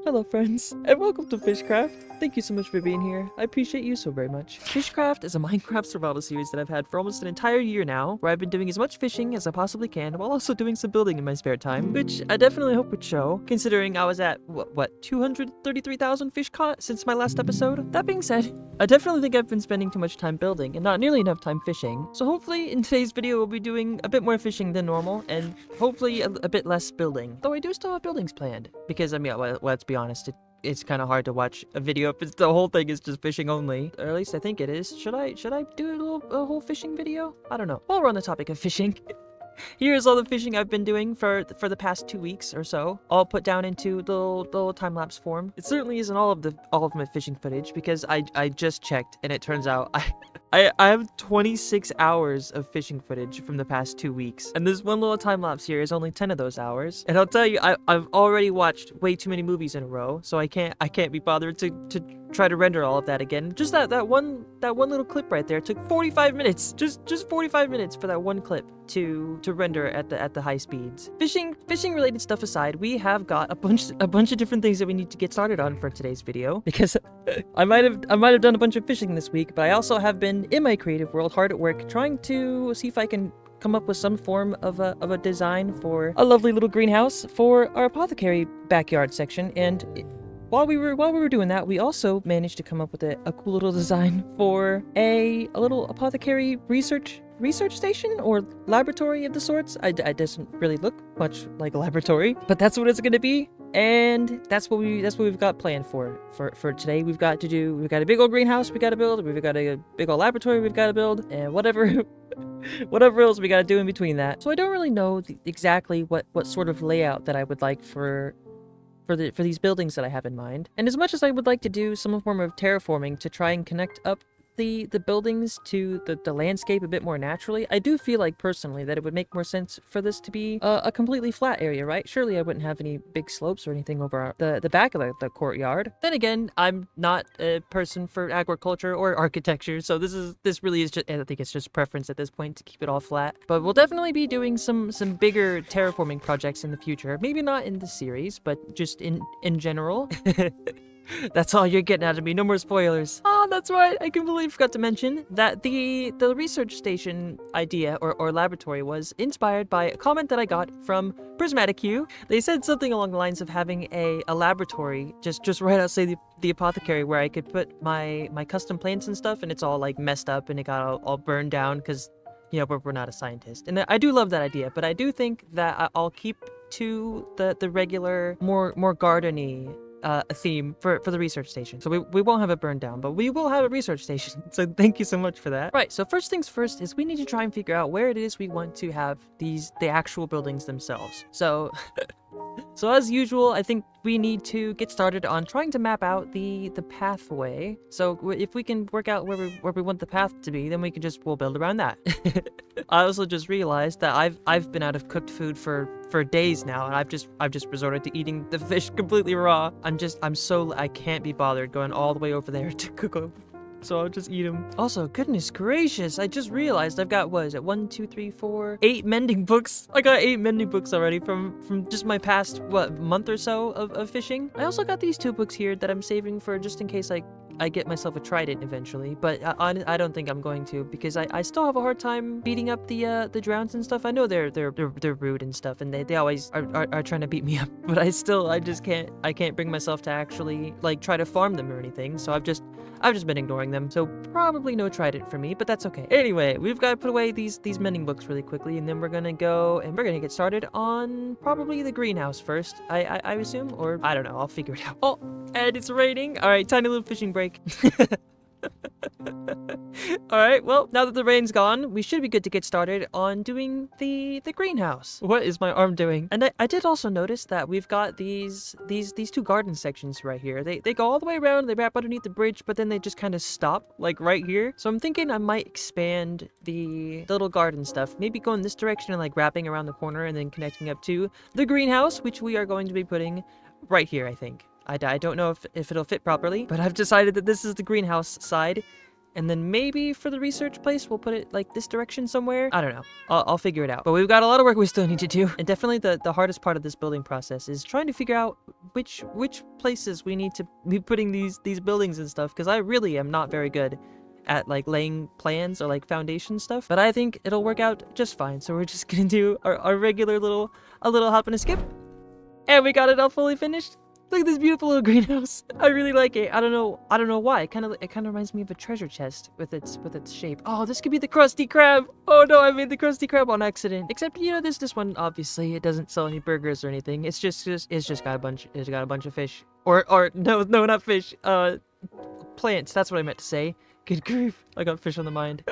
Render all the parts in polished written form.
Hello friends, and welcome to Fishcraft. Thank you so much for being here. I appreciate you so very much. Fishcraft is a Minecraft survival series that I've had for almost an entire year now, where I've been doing as much fishing as I possibly can, while also doing some building in my spare time, which I definitely hope would show, considering I was at, what 233,000 fish caught since my last episode? That being said, I definitely think I've been spending too much time building, and not nearly enough time fishing, so hopefully in today's video we'll be doing a bit more fishing than normal, and hopefully a bit less building. Though I do still have buildings planned, because I mean, well, let's be honest, it's kind of hard to watch a video if the whole thing is just fishing only. Or at least I think it is. Should I do a whole fishing video? I don't know. While we're on the topic of fishing, here's all the fishing I've been doing for the past 2 weeks or so, all put down into the little time-lapse form. It certainly isn't all of my fishing footage, because I just checked and it turns out I have 26 hours of fishing footage from the past 2 weeks, and this one little time-lapse here is only 10 of those hours. And I'll tell you, I've already watched way too many movies in a row, so I can't be bothered to try to render all of that again. Just that one little clip right there took 45 minutes. Just 45 minutes for that one clip to render at the high speeds. Fishing related stuff aside, we have got a bunch of different things that we need to get started on for today's video, because I might have done a bunch of fishing this week, but I also have been in my creative world hard at work trying to see if I can come up with some form of a design for a lovely little greenhouse for our apothecary backyard section. And while we were doing that, we also managed to come up with a cool little design for a little apothecary research station or laboratory of the sorts. It doesn't really look much like a laboratory, but that's what it's going to be. And that's what we've got planned for today. We've got a big old greenhouse we got to build. We've got a big old laboratory we've got to build, and whatever else we got to do in between that. So I don't really know exactly what sort of layout that I would like for these buildings that I have in mind. And as much as I would like to do some form of terraforming to try and connect up the buildings to the landscape a bit more naturally, I do feel like personally that it would make more sense for this to be a completely flat area, right? Surely I wouldn't have any big slopes or anything over the back of the courtyard. Then again, I'm not a person for agriculture or architecture, so this really is just, I think it's just preference at this point to keep it all flat. But we'll definitely be doing some bigger terraforming projects in the future. Maybe not in this series, but just in general. That's all you're getting out of me. No more spoilers. Oh, that's right. I completely forgot to mention that the research station idea or laboratory was inspired by a comment that I got from Prismatic Hue. They said something along the lines of having a laboratory just right outside the apothecary where I could put my custom plants and stuff, and it's all like messed up and it got all burned down because, you know, we're not a scientist. And I do love that idea, but I do think that I'll keep to the regular, more gardeny a theme for the research station. So we won't have it burned down, but we will have a research station. So thank you so much for that. Right, so first things first is we need to try and figure out where it is we want to have the actual buildings themselves. So so as usual, I think we need to get started on trying to map out the pathway. So if we can work out where we want the path to be, then we'll build around that. I also just realized that I've been out of cooked food for days now, and I've just resorted to eating the fish completely raw. I can't be bothered going all the way over there to cook them. So I'll just eat them. Also, goodness gracious, I just realized I've got, what is it, 1, 2, 3, 4, 8 mending books. I got 8 mending books already from just my past, month or so of fishing. I also got these 2 books here that I'm saving for just in case I get myself a trident eventually, but I don't think I'm going to, because I still have a hard time beating up the drowns and stuff. I know they're rude and stuff, and they always are trying to beat me up, but I can't bring myself to actually like try to farm them or anything. So I've just been ignoring them. So probably no trident for me, but that's okay. Anyway, we've got to put away these mending books really quickly, and then we're gonna go and we're gonna get started on probably the greenhouse first. I assume, or I don't know. I'll figure it out. Oh, and it's raining. All right, tiny little fishing break. Alright, well, now that the rain's gone, we should be good to get started on doing the greenhouse. What is my arm doing? And I did also notice that we've got these 2 garden sections right here. They go all the way around, they wrap underneath the bridge, but then they just kind of stop, like right here. So I'm thinking I might expand the little garden stuff, maybe go in this direction and like wrapping around the corner and then connecting up to the greenhouse, which we are going to be putting right here, I think. I don't know if it'll fit properly, but I've decided that this is the greenhouse side. And then maybe for the research place, we'll put it like this direction somewhere. I don't know. I'll figure it out. But we've got a lot of work we still need to do. And definitely the hardest part of this building process is trying to figure out which places we need to be putting these buildings and stuff. Because I really am not very good at like laying plans or like foundation stuff. But I think it'll work out just fine. So we're just gonna do our regular little hop and a skip. And we got it all fully finished. Look at this beautiful little greenhouse. I really like it. I don't know why. It kind of reminds me of a treasure chest with its shape. Oh, this could be the Krusty Krab. Oh no, I made the Krusty Krab on accident. Except, you know, this one obviously it doesn't sell any burgers or anything. It's just got a bunch of fish. Or no, not fish. Plants. That's what I meant to say. Good grief. I got fish on the mind.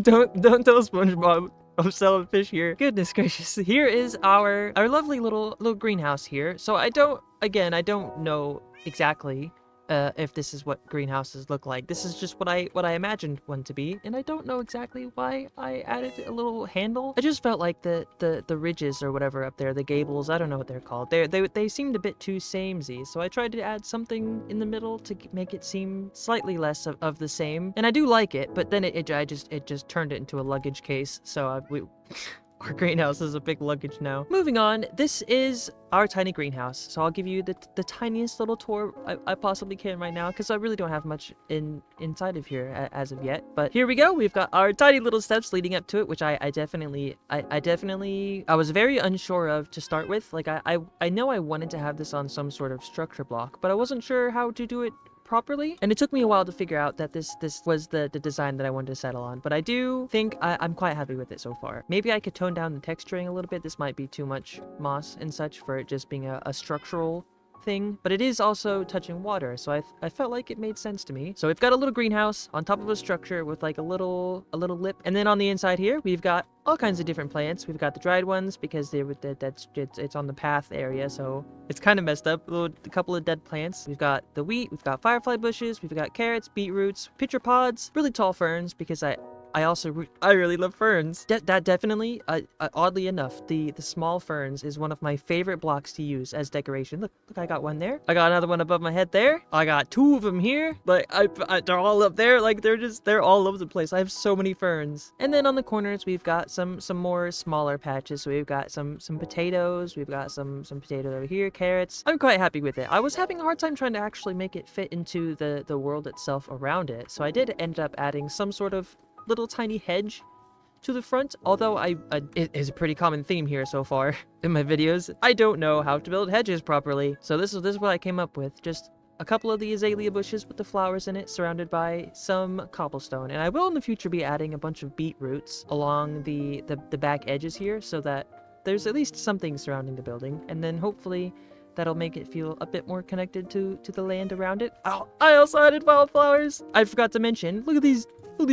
Don't tell SpongeBob I'm selling fish here. Goodness gracious. Here is our lovely little greenhouse here. So I don't know exactly if this is what greenhouses look like. This is just what I imagined one to be, and I don't know exactly why I added a little handle. I just felt like the ridges or whatever up there, the gables, I don't know what they're called. They seemed a bit too samey, so I tried to add something in the middle to make it seem slightly less of the same. And I do like it, but then it just turned it into a luggage case. So our greenhouse is a big luggage now. Moving on, this is our tiny greenhouse. So I'll give you the tiniest little tour I possibly can right now, because I really don't have much inside of here as of yet. But here we go. We've got our tiny little steps leading up to it, which I was very unsure of to start with. Like I know I wanted to have this on some sort of structure block, but I wasn't sure how to do it properly, and it took me a while to figure out that this was the design that I wanted to settle on. But I do think I'm quite happy with it so far. Maybe I could tone down the texturing a little bit. This might be too much moss and such for it just being a structural thing, but it is also touching water, so I felt like it made sense to me. So we've got a little greenhouse on top of a structure with like a little lip, and then on the inside here we've got all kinds of different plants. We've got the dried ones because it's on the path area, so it's kind of messed up. A couple of dead plants. We've got the wheat, we've got firefly bushes, we've got carrots, beetroots, pitcher pods, really tall ferns because I really love ferns. That definitely, oddly enough, the small ferns is one of my favorite blocks to use as decoration. Look, I got one there. I got another one above my head there. I got two of them here. Like, they're all up there. Like, they're all over the place. I have so many ferns. And then on the corners, we've got some more smaller patches. So we've got some potatoes. We've got some potatoes over here, carrots. I'm quite happy with it. I was having a hard time trying to actually make it fit into the world itself around it. So I did end up adding some sort of little tiny hedge to the front, although it is a pretty common theme here so far in my videos. I don't know how to build hedges properly, so this is what I came up with. Just a couple of the azalea bushes with the flowers in it, surrounded by some cobblestone. And I will in the future be adding a bunch of beetroots along the back edges here, so that there's at least something surrounding the building, and then hopefully that'll make it feel a bit more connected to the land around it. Oh, I also added wildflowers. I forgot to mention, look at these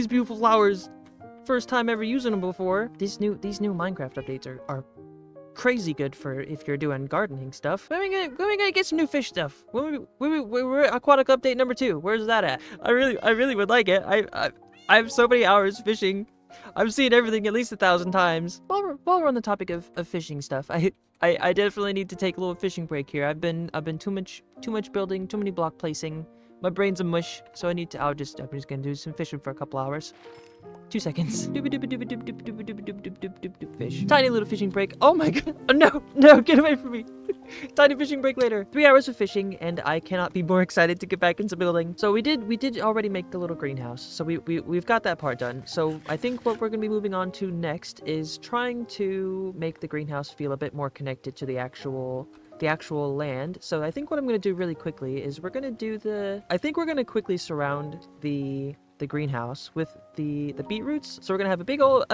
beautiful flowers. First time ever using them before. These new Minecraft updates are crazy good for if you're doing gardening stuff. When we gonna get some new fish stuff? We're aquatic update number 2. Where's that at? I really would like it. I have so many hours fishing. I've seen everything at least 1,000 times. While we're on the topic of fishing stuff, I definitely need to take a little fishing break here. I've been too much building, too many block placing. My brain's a mush, so I'm just gonna do some fishing for a couple hours. 2 seconds. Fish. Tiny little fishing break. Oh my god. Oh, no, get away from me. Tiny fishing break later. 3 hours of fishing, and I cannot be more excited to get back into building. So we did already make the little greenhouse. So we've got that part done. So I think what we're gonna be moving on to next is trying to make the greenhouse feel a bit more connected to the actual land. So I think what I'm going to do really quickly is we're going to quickly surround the greenhouse with the beetroots. So we're going to have a big old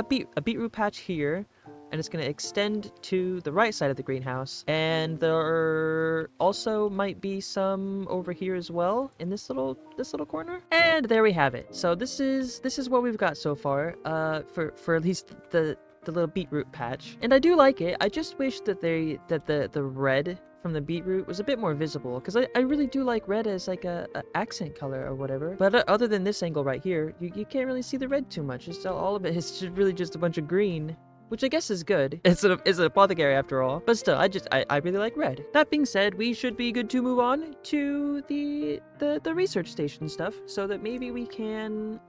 beetroot patch here, and it's going to extend to the right side of the greenhouse. And there also might be some over here as well in this little corner. And there we have it. So this is what we've got so far for at least the little beetroot patch, and I do like it. I just wish that the red from the beetroot was a bit more visible, because I really do like red as like a accent color or whatever. But other than this angle right here, you can't really see the red too much. It's all of it is just really just a bunch of green which I guess is good. It's an apothecary after all. But still, I really like red. That being said, we should be good to move on to the research station stuff, so that maybe we can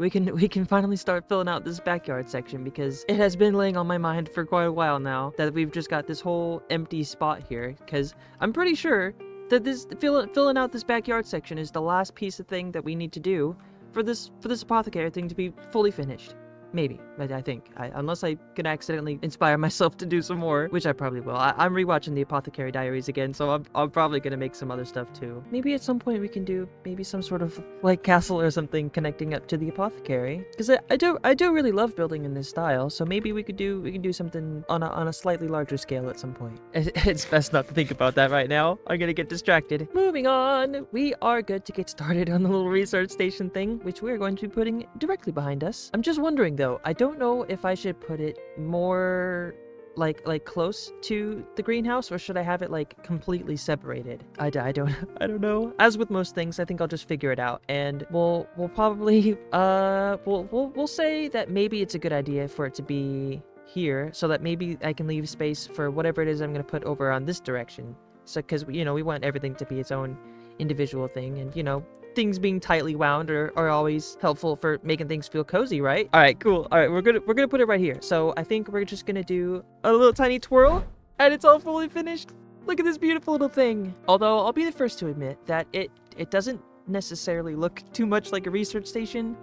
finally start filling out this backyard section, because it has been laying on my mind for quite a while now that we've just got this whole empty spot here. Because I'm pretty sure that this filling out this backyard section is the last piece of thing that we need to do for this apothecary thing to be fully finished. Maybe, but I think, unless I can accidentally inspire myself to do some more, which I probably will. I'm rewatching the Apothecary Diaries again, so I'm probably gonna make some other stuff too. Maybe at some point we can do maybe some sort of like castle or something connecting up to the apothecary, because I do really love building in this style. So maybe we can do something on a slightly larger scale at some point. It's best not to think about that right now. I'm gonna get distracted. Moving on, we are good to get started on the little research station thing, which we are going to be putting directly behind us. I'm just wondering though, I don't know if I should put it more like close to the greenhouse, or should I have it like completely separated? I don't know. As with most things, I think I'll just figure it out, and we'll probably we'll say that maybe it's a good idea for it to be here, so that maybe I can leave space for whatever it is I'm gonna put over on this direction. So, because we want everything to be its own individual thing, and things being tightly wound are always helpful for making things feel cozy, right? All right, cool. All right, we're gonna put it right here. So I think we're just gonna do a little tiny twirl, and it's all fully finished. Look at this beautiful little thing. Although I'll be the first to admit that it doesn't necessarily look too much like a research station,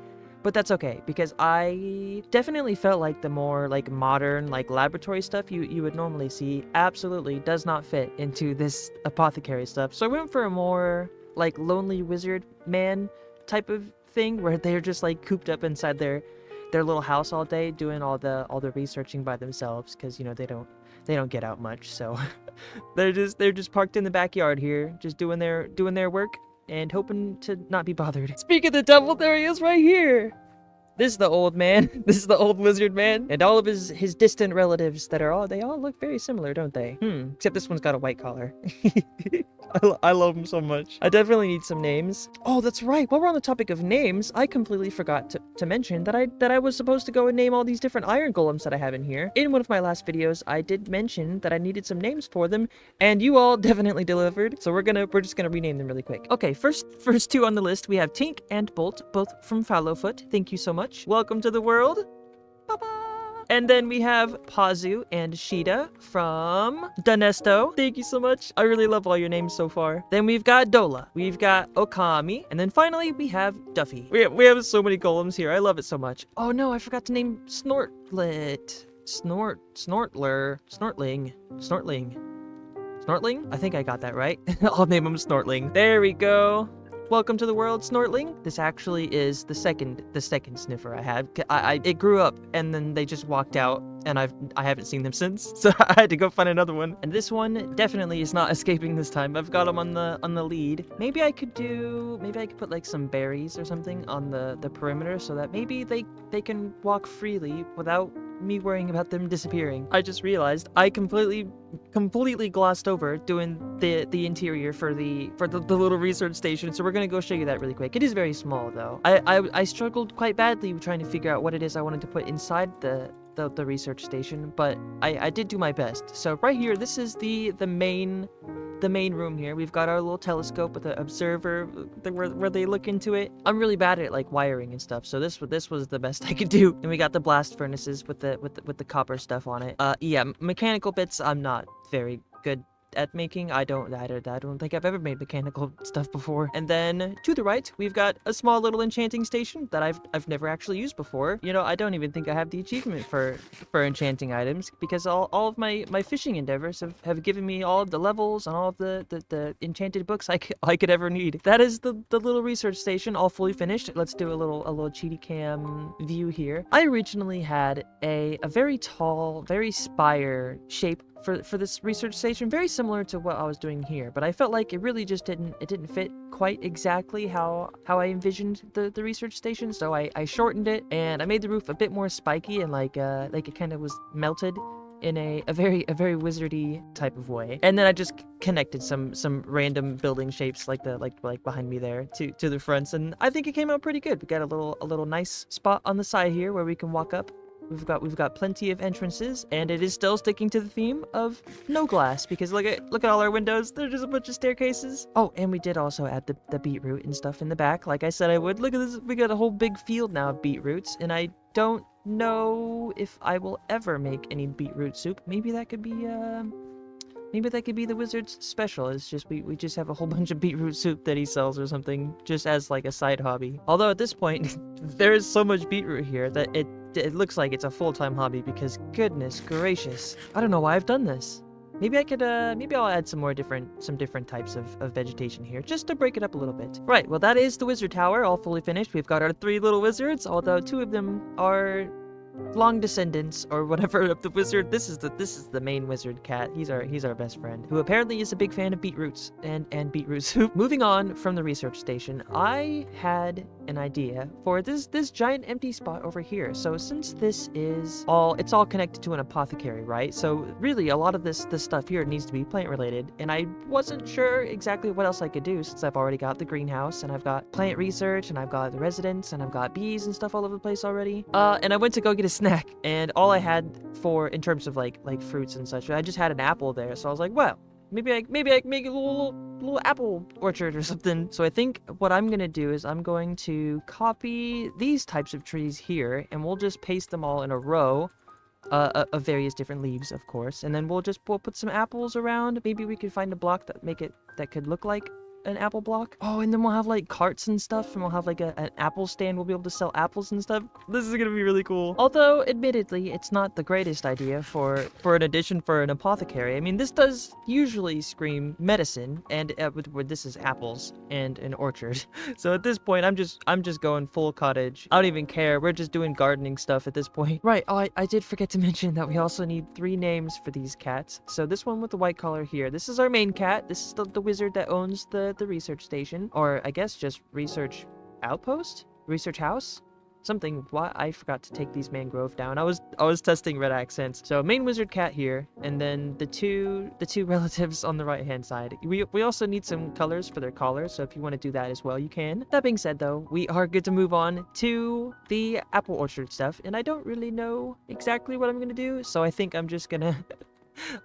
but that's okay, because I definitely felt like the more like modern like laboratory stuff you would normally see absolutely does not fit into this apothecary stuff. So I went for a more like lonely wizard man type of thing, where they're just like cooped up inside their little house all day doing all the researching by themselves, because they don't get out much. So they're just parked in the backyard here, just doing their work and hoping to not be bothered. Speak of the devil, there he is right here. This is the old man. This is the old wizard man, and all of his distant relatives they all look very similar, don't they? Except this one's got a white collar. I love him so much. I definitely need some names. Oh, that's right. While we're on the topic of names, I completely forgot to mention that I was supposed to go and name all these different iron golems that I have in here. In one of my last videos, I did mention that I needed some names for them, and you all definitely delivered. So we're just gonna rename them really quick. Okay, first two on the list, we have Tink and Bolt, both from Fallowfoot. Thank you so much. Welcome to the world. Bye-bye. And then we have Pazu and Sheeta from Danesto. Thank you so much. I really love all your names so far. Then we've got Dola. We've got Okami. And then finally, we have Duffy. We have so many golems here. I love it so much. Oh no, I forgot to name Snortling. Snortling? I think I got that right. I'll name him Snortling. There we go. Welcome to the world, Snortling. This actually is the second sniffer I had. It grew up and then they just walked out, and I haven't seen them since, so I had to go find another one. And this one definitely is not escaping this time. I've got him on the lead. Maybe I could put like some berries or something on the perimeter, so that maybe they can walk freely without me worrying about them disappearing. I just realized I completely glossed over doing the interior for the little research station, so we're gonna go show you that really quick. It is very small though. I struggled quite badly trying to figure out what it is I wanted to put inside the research station, but I did do my best. So right here, this is the main room here. We've got our little telescope with the observer where they look into it. I'm really bad at like wiring and stuff, so this was the best I could do. And we got the blast furnaces with the copper stuff on it. Yeah, mechanical bits I'm not very good at making. I don't think I've ever made mechanical stuff before. And then to the right, we've got a small little enchanting station that I've never actually used before. I don't even think I have the achievement for enchanting items, because all of my fishing endeavors have given me all of the levels and all of the enchanted books I could ever need. That is the little research station, all fully finished. Let's do a little cheaty cam view here. I originally had a very tall, very spire shape for this research station, very similar to what I was doing here, but I felt like it really just didn't fit quite exactly how I envisioned the research station. So I shortened it, and I made the roof a bit more spiky, and like it kind of was melted in a very wizardy type of way. And then I just connected some random building shapes like behind me there to the fronts, and I think it came out pretty good. We got a little nice spot on the side here where we can walk up We've got plenty of entrances, and it is still sticking to the theme of no glass, because look at all our windows. They're just a bunch of staircases. Oh, and we did also add the beetroot and stuff in the back, like I said I would. Look at this. We got a whole big field now of beetroots, and I don't know if I will ever make any beetroot soup. Maybe that could be the wizard's special. It's just we just have a whole bunch of beetroot soup that he sells or something, just as like a side hobby. Although at this point, there is so much beetroot here that it looks like it's a full-time hobby, because goodness gracious, I don't know why I've done this. Maybe I could, maybe I'll add some different types of vegetation here, just to break it up a little bit. Right, well that is the wizard tower, all fully finished. We've got our 3 little wizards, although 2 of them are long descendants or whatever of the wizard. This is the main wizard cat. He's our best friend, who apparently is a big fan of beetroots and beetroot soup. Moving on from the research station, I had an idea for this giant empty spot over here. So since this is it's all connected to an apothecary, right? So really a lot of this stuff here needs to be plant related, and I wasn't sure exactly what else I could do, since I've already got the greenhouse and I've got plant research and I've got the residents and I've got bees and stuff all over the place already. And I went to go get a snack, and all I had in terms of like fruits and such, I just had an apple there. So I was like, well, maybe I can make a little apple orchard or something. So I think what I'm gonna do is I'm going to copy these types of trees here, and we'll just paste them all in a row of various different leaves, of course, and then we'll put some apples around. Maybe we could find a block that could look like an apple block. Oh, and then we'll have like carts and stuff, and we'll have like an apple stand. We'll be able to sell apples and stuff. This is gonna be really cool. Although admittedly it's not the greatest idea for an addition for an apothecary. I mean, this does usually scream medicine, and this is apples and an orchard. So at this point I'm just going full cottage. I don't even care. We're just doing gardening stuff at this point. Right. Oh, I did forget to mention that we also need 3 names for these cats. So this one with the white collar here, this is our main cat. This is the wizard that owns the research station, or I guess just research outpost, research house, something. Why I forgot to take these mangrove down. I was testing red accents. So main wizard cat here, and then the two relatives on the right hand side. We also need some colors for their collars, so if you want to do that as well, you can. That being said though, we are good to move on to the apple orchard stuff, and I don't really know exactly what I'm gonna do, so I think I'm just gonna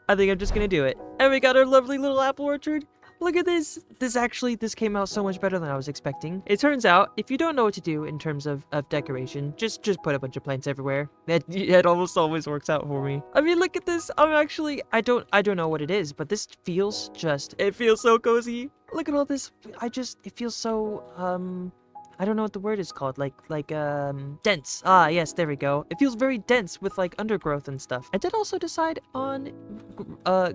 do it. And we got our lovely little apple orchard. Look at this. This came out so much better than I was expecting. It turns out, if you don't know what to do in terms of decoration, just put a bunch of plants everywhere. It almost always works out for me. I mean, look at this. I don't know what it is, but this feels it feels so cozy. Look at all this. It feels so, I don't know what the word is called, dense. Ah, yes, there we go. It feels very dense with, like, undergrowth and stuff. I did also decide on,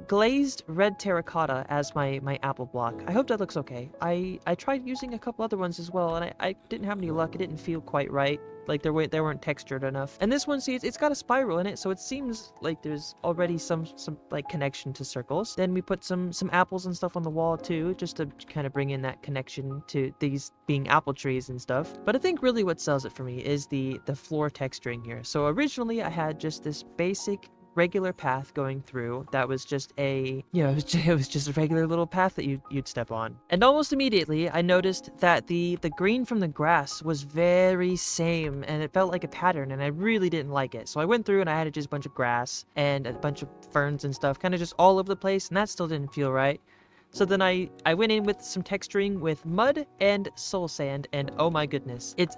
glazed red terracotta as my apple block. I hope that looks okay. I tried using a couple other ones as well, and I didn't have any luck. It didn't feel quite right. Like, they weren't textured enough. And this one, see, it's got a spiral in it, so it seems like there's already some like, connection to circles. Then we put some apples and stuff on the wall, too, just to kind of bring in that connection to these being apple trees and stuff. But I think really what sells it for me is the floor texturing here. So originally, I had just this basic regular path going through that was just it was just a regular little path that you'd step on. And almost immediately I noticed that the green from the grass was very same, and it felt like a pattern, and I really didn't like it. So I went through and I added just a bunch of grass and a bunch of ferns and stuff, kind of just all over the place, and that still didn't feel right. So then I went in with some texturing with mud and soul sand, and oh my goodness, it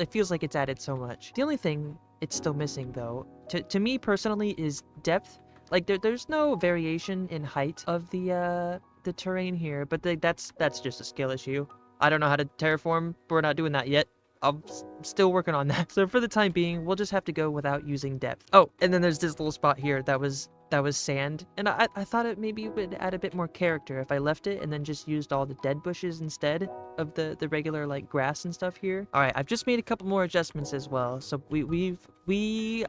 feels like it's added so much. The only thing it's still missing, though, to me personally, is depth. Like, there's no variation in height of the terrain here, but that's just a skill issue. I don't know how to terraform. We're not doing that yet. I'm still working on that. So for the time being, we'll just have to go without using depth. Oh, and then there's this little spot here that was sand, and I thought it maybe would add a bit more character if I left it and then just used all the dead bushes instead of the regular, like, grass and stuff here. All right, I've just made a couple more adjustments as well, so we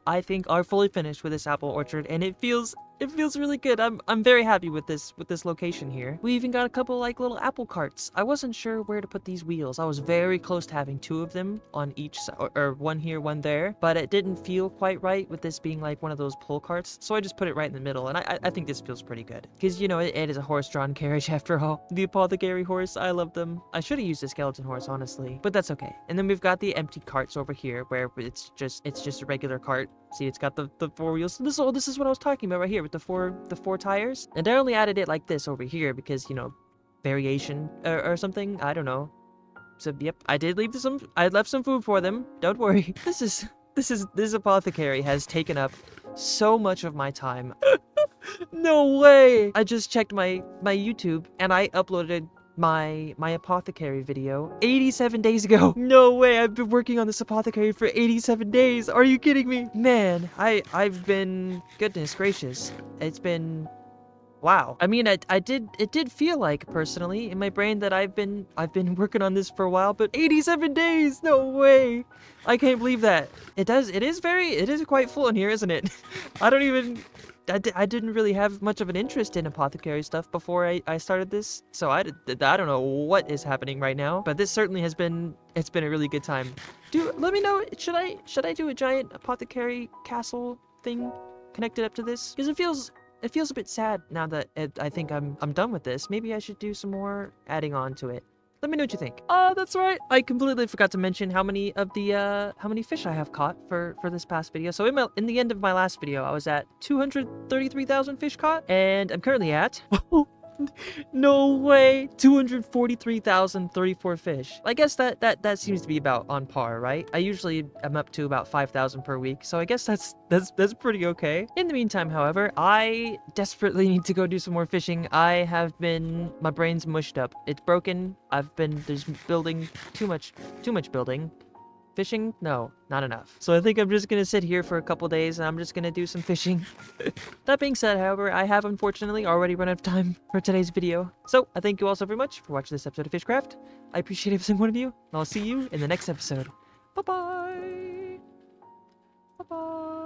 I think are fully finished with this apple orchard, and it feels really good. I'm very happy with this location here. We even got a couple, like, little apple carts. I wasn't sure where to put these wheels. I was very close to having 2 of them on each side, or one here, one there, but it didn't feel quite right with this being like one of those pull carts, so I just put it right in the middle, and I think this feels pretty good, because, you know, it is a horse-drawn carriage after all. The apothecary horse, I love them. I should have used a skeleton horse, honestly, but that's okay. And then we've got the empty carts over here, where it's just a regular cart. See, it's got the 4 wheels. This is what I was talking about right here with the four tires. And I only added it like this over here because, you know, variation or something. I don't know. So yep, I did leave some. I left some food for them. Don't worry. This apothecary has taken up so much of my time. No way! I just checked my YouTube and I uploaded my apothecary video 87 days ago. No way, I've been working on this apothecary for 87 days. Are you kidding me? Man, I've been, goodness gracious. It's been, wow. I mean, it did feel like personally in my brain that I've been working on this for a while, but 87 days, no way. I can't believe that. It is quite full in here, isn't it? I didn't really have much of an interest in apothecary stuff before I started this, so I don't know what is happening right now, but this certainly has been, it's been a really good time. Let me know, should I do a giant apothecary castle thing connected up to this? Because it feels a bit sad now that I think I'm done with this. Maybe I should do some more adding on to it. Let me know what you think. That's right. I completely forgot to mention how many fish I have caught for this past video. So in the end of my last video, I was at 233,000 fish caught, and I'm currently at no way, 243,034 fish. I guess that seems to be about on par, right? I usually am up to about 5,000 per week, so I guess that's pretty okay. In the meantime, however, I desperately need to go do some more fishing. My brain's mushed up. It's broken. There's building too much building. Fishing? No, not enough. So I think I'm just gonna sit here for a couple days and I'm just gonna do some fishing. That being said, however, I have unfortunately already run out of time for today's video. So I thank you all so very much for watching this episode of Fishcraft. I appreciate every single one of you, and I'll see you in the next episode. Bye-bye! Bye-bye!